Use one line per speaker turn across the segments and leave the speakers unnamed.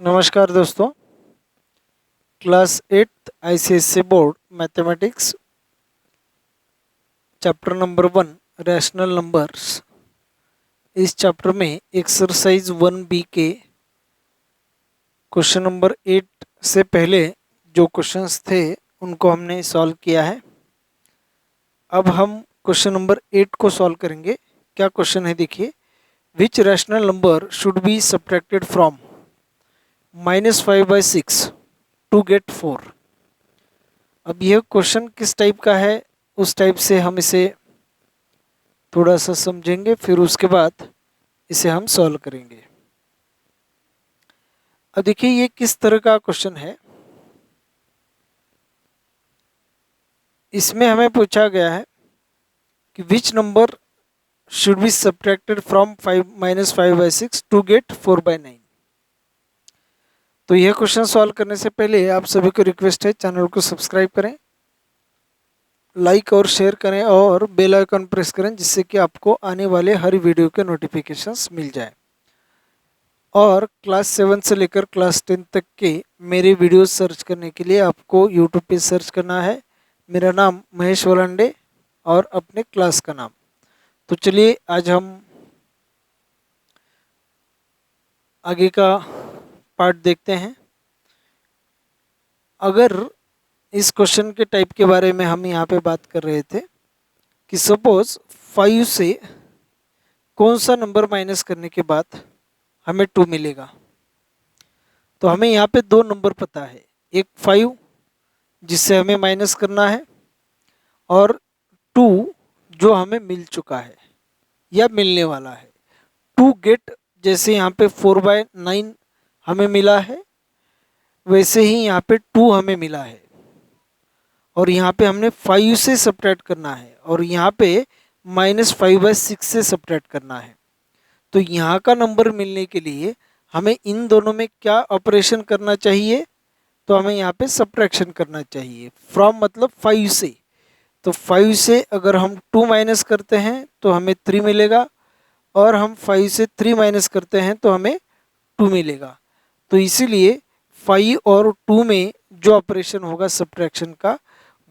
नमस्कार दोस्तों। Class 8 ICSE board mathematics chapter number 1 rational numbers. इस चैप्टर में एक्सरसाइज 1B के क्वेश्चन नंबर 8 से पहले जो क्वेश्चंस थे उनको हमने सॉल्व किया है। अब हम क्वेश्चन नंबर 8 को सॉल्व करेंगे। क्या क्वेश्चन है देखिए, which rational number should be subtracted from -5/6 to get 4। अब यह क्वेश्चन किस टाइप का है उस टाइप से हम इसे थोड़ा सा समझेंगे, फिर उसके बाद इसे हम सॉल्व करेंगे। अब देखिए ये किस तरह का क्वेश्चन है। इसमें हमें पूछा गया है कि which number should be subtracted from -5/6 to get 4/9। तो यह क्वेश्चन सॉल्व करने से पहले आप सभी को रिक्वेस्ट है, चैनल को सब्सक्राइब करें, लाइक और शेयर करें और बेल आइकन प्रेस करें, जिससे कि आपको आने वाले हर वीडियो के नोटिफिकेशंस मिल जाए। और क्लास 7 से लेकर क्लास 10 तक के मेरे वीडियोस सर्च करने के लिए आपको यूट्यूब पे सर्च करना है मेरा नाम महेश वलांडे और अपने क्लास का नाम। तो चलिए आज हम आगे का पार्ट देखते हैं। अगर इस क्वेश्चन के टाइप के बारे में हम यहाँ पे बात कर रहे थे कि सपोज 5 से कौन सा नंबर माइनस करने के बाद हमें 2 मिलेगा। तो हमें यहाँ पे दो नंबर पता है, एक 5 जिससे हमें माइनस करना है और 2 जो हमें मिल चुका है या मिलने वाला है। टू गेट, जैसे यहाँ पे 4/9 हमें मिला है वैसे ही यहाँ पे 2 हमें मिला है और यहाँ पे हमने 5 से सब्ट्रैक्ट करना है और यहाँ पे -5/6 से सब्ट्रैक्ट करना है। तो यहाँ का नंबर मिलने के लिए हमें इन दोनों में क्या ऑपरेशन करना चाहिए, तो हमें यहाँ पे सब्ट्रैक्शन करना चाहिए। फ्रॉम मतलब 5 से, तो 5 से अगर हम 2 माइनस करते हैं तो हमें 3 मिलेगा और हम 5 से 3 माइनस करते हैं तो हमें 2 मिलेगा। तो इसीलिए 5 और 2 में जो ऑपरेशन होगा सब्ट्रैक्शन का,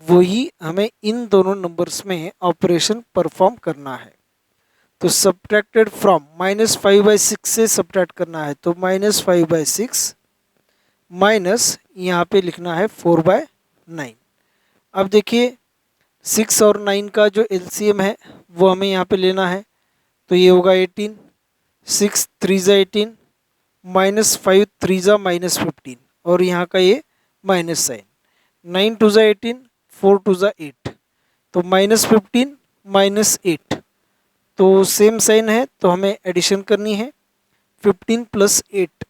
वही हमें इन दोनों नंबर्स में ऑपरेशन परफॉर्म करना है। तो सब्ट्रैक्टेड फ्रॉम -5/6 से सब्ट्रैक्ट करना है, तो -5/6 माइनस यहाँ पे लिखना है 4/9। अब देखिए 6 और 9 का जो एलसीएम है वो हमें यहाँ पे लेना है, तो ये होगा 18। 6 3 ज़ा 18, -5 3 ज़ा -15 और यहाँ का ये माइनस साइन। 9 2 ज़ा 18, 4 2 ज़ा 8, तो -15 -8, तो सेम साइन है तो हमें एडिशन करनी है। 15 + 8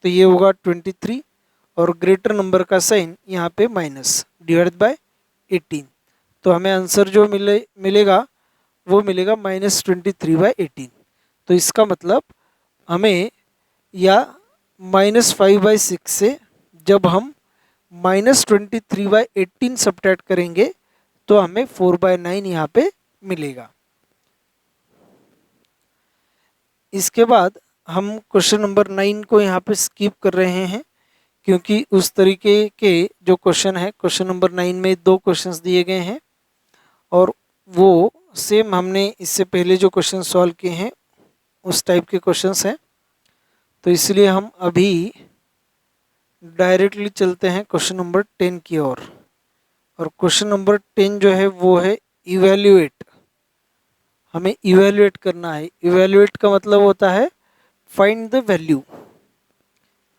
तो ये होगा 23 और ग्रेटर नंबर का साइन यहाँ पे माइनस डिवाइड बाय 18। तो हमें आंसर जो मिलेगा वो मिलेगा -23/18। तो इसका मतलब हमें या -5/6 से जब हम -23/18 सब्ट्रैक्ट करेंगे तो हमें 4/9 यहाँ पे मिलेगा। इसके बाद हम क्वेश्चन नंबर 9 को यहाँ पे स्किप कर रहे हैं, क्योंकि उस तरीके के जो क्वेश्चन है, क्वेश्चन नंबर 9 में दो क्वेश्चंस दिए गए हैं और वो सेम हमने इससे पहले जो क्वेश्चन सॉल्व किए हैं उस टाइप के क्वेश्चंस हैं। तो इसलिए हम अभी डायरेक्टली चलते हैं क्वेश्चन नंबर 10 की ओर। और क्वेश्चन नंबर 10 जो है वो है इवैल्यूएट। हमें इवैल्यूएट करना है। इवैल्यूएट का मतलब होता है फाइंड द वैल्यू।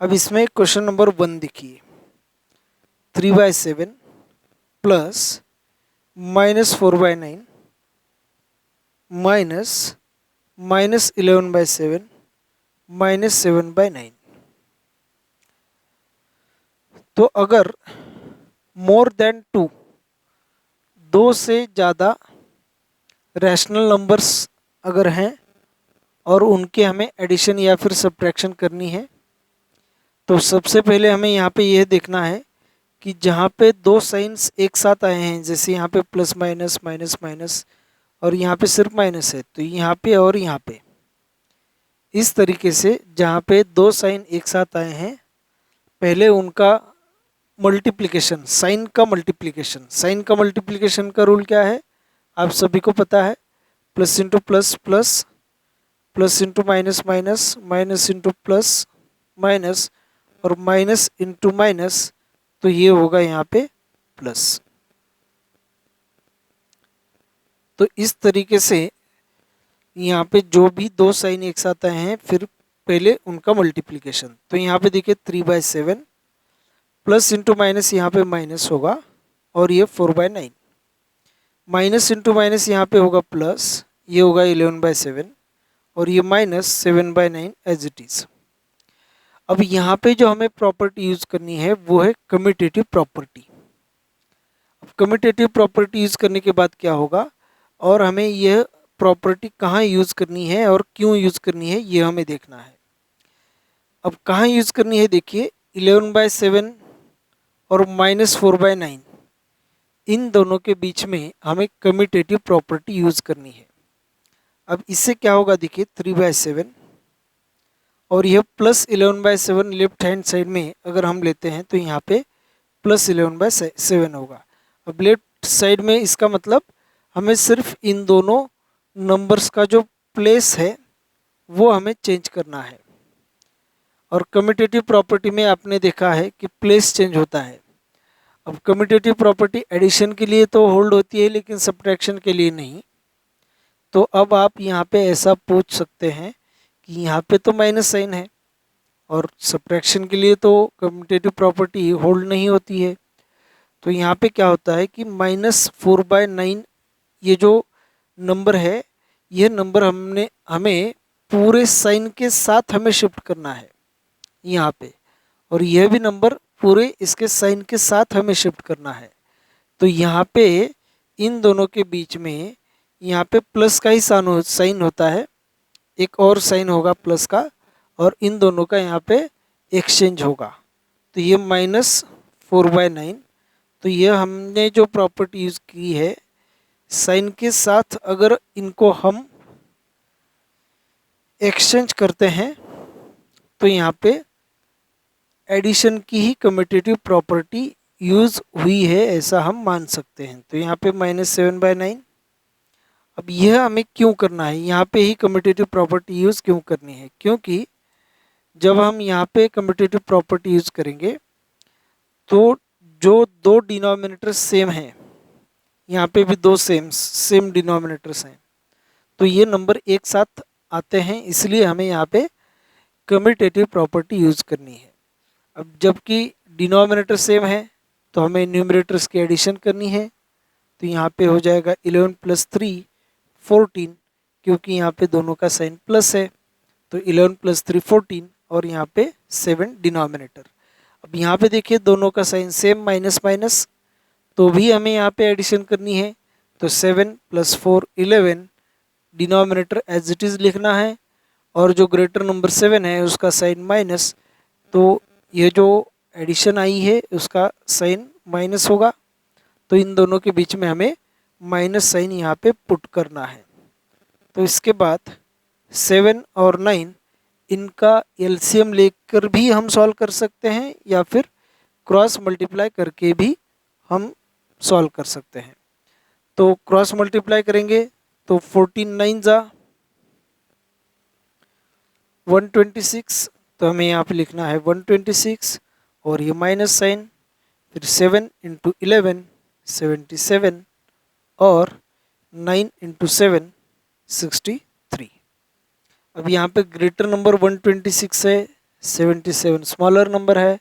अब इसमें क्वेश्चन नंबर 1 देखिए, 3/7 प्लस -4/9 माइनस -11/7 -7/9। तो अगर मोर देन 2, दो से ज़्यादा रैशनल नंबर्स अगर हैं और उनके हमें एडिशन या फिर सब्ट्रैक्शन करनी है, तो सबसे पहले हमें यहाँ पे यह देखना है कि जहाँ पे दो साइंस एक साथ आए हैं, जैसे यहाँ पे प्लस माइनस माइनस माइनस और यहाँ पे सिर्फ माइनस है, तो यहाँ पे और यहाँ पे इस तरीके से जहाँ पे दो साइन एक साथ आए हैं, पहले उनका मल्टीप्लिकेशन, साइन का मल्टीप्लिकेशन का रूल क्या है आप सभी को पता है, plus into plus plus, plus into minus minus, minus into plus minus, और माइनस इंटू माइनस, तो ये होगा यहाँ पे प्लस। तो इस तरीके से यहाँ पे जो भी दो साइन एक साथ आए हैं फिर पहले उनका मल्टीप्लिकेशन, तो यहाँ पे देखिए 3/7 प्लस इंटू माइनस यहाँ पे माइनस होगा और ये 4/9, माइनस इंटू माइनस यहाँ पे होगा प्लस, ये होगा 11/7 और ये माइनस 7/9 एज इट इज़। अब यहाँ पे जो हमें प्रॉपर्टी यूज़ करनी है वो है कम्यूटेटिव प्रॉपर्टी। अब कम्यूटेटिव प्रॉपर्टी यूज़ करने के बाद क्या होगा, और हमें यह प्रॉपर्टी कहाँ यूज़ करनी है और क्यों यूज़ करनी है ये हमें देखना है। अब कहाँ यूज़ करनी है देखिए, 11/7 और माइनस 4/9 इन दोनों के बीच में हमें कम्यूटेटिव प्रॉपर्टी यूज़ करनी है। अब इससे क्या होगा देखिए, 3/7 और यह प्लस 11/7 लेफ्ट हैंड साइड में अगर हम लेते हैं तो यहाँ पे प्लस 11/7 होगा। अब लेफ्ट साइड में इसका मतलब हमें सिर्फ इन दोनों नंबर्स का जो प्लेस है वो हमें चेंज करना है। और कम्यूटेटिव प्रॉपर्टी में आपने देखा है कि प्लेस चेंज होता है। अब कम्यूटेटिव प्रॉपर्टी एडिशन के लिए तो होल्ड होती है लेकिन सब्ट्रैक्शन के लिए नहीं। तो अब आप यहाँ पे ऐसा पूछ सकते हैं कि यहाँ पे तो माइनस साइन है और सब्ट्रैक्शन के लिए तो कम्यूटेटिव प्रॉपर्टी होल्ड नहीं होती है। तो यहाँ पे क्या होता है कि -4/9 ये जो नंबर है, यह नंबर हमें पूरे साइन के साथ हमें शिफ्ट करना है यहाँ पे, और यह भी नंबर पूरे इसके साइन के साथ हमें शिफ्ट करना है। तो यहाँ पे इन दोनों के बीच में यहाँ पे प्लस का ही साइन होता है, एक और साइन होगा प्लस का, और इन दोनों का यहाँ पे एक्सचेंज होगा। तो ये -4/9, तो ये हमने जो प्रॉपर्टी यूज़ की है, साइन के साथ अगर इनको हम एक्सचेंज करते हैं तो यहाँ पे एडिशन की ही कम्यूटेटिव प्रॉपर्टी यूज़ हुई है ऐसा हम मान सकते हैं। तो यहाँ पे -7/9। अब यह हमें क्यों करना है, यहाँ पे ही कम्यूटेटिव प्रॉपर्टी यूज़ क्यों करनी है, क्योंकि जब हम यहाँ पे कम्यूटेटिव प्रॉपर्टी यूज़ करेंगे तो जो दो डिनोमिनेटर सेम हैं, यहाँ पे भी दो सेम डिनोमिनेटर्स हैं, तो ये नंबर एक साथ आते हैं, इसलिए हमें यहाँ पे कम्यूटेटिव प्रॉपर्टी यूज़ करनी है। अब जबकि डिनोमिनेटर सेम है तो हमें न्यूमरेटर्स की एडिशन करनी है। तो यहाँ पे हो जाएगा 11 + 3 14, क्योंकि यहाँ पे दोनों का साइन प्लस है। तो 11 + 3 14 और यहाँ पे 7 डिनोमिनेटर। अब यहाँ पे देखिए दोनों का साइन सेम, माइनस माइनस, तो भी हमें यहाँ पे एडिशन करनी है। तो 7 + 4 11, डिनोमिनेटर एज इट इज़ लिखना है, और जो ग्रेटर नंबर 7 है उसका साइन माइनस, तो ये जो एडिशन आई है उसका साइन माइनस होगा। तो इन दोनों के बीच में हमें माइनस साइन यहाँ पे पुट करना है। तो इसके बाद 7 और 9 इनका एलसीएम लेकर भी हम सॉल्व कर सकते हैं, या फिर क्रॉस मल्टीप्लाई करके भी हम सॉल्व कर सकते हैं। तो क्रॉस मल्टीप्लाई करेंगे तो 14 9 जा 126, तो हमें यहाँ पे लिखना है 126, और ये माइनस साइन, फिर 7 × 11 77, और 9 × 7 63। अब यहाँ पे ग्रेटर नंबर 126 है, 77 स्मॉलर नंबर है,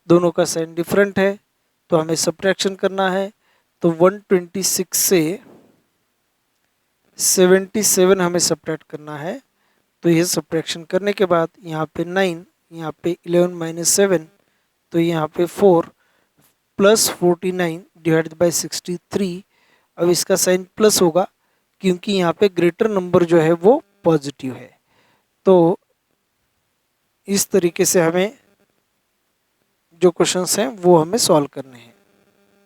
दोनों का साइन डिफरेंट है, तो हमें सब्ट्रैक्शन करना है। तो 126 से 77 हमें सब्ट्रैक्ट करना है। तो ये सब्ट्रैक्शन करने के बाद यहाँ पे 9, यहाँ पे 11 - 7, तो यहाँ पे 4 + 49 / 63। अब इसका साइन प्लस होगा क्योंकि यहाँ पे ग्रेटर नंबर जो है वो पॉजिटिव है। तो इस तरीके से हमें जो क्वेश्चंस हैं वो हमें सॉल्व करने हैं।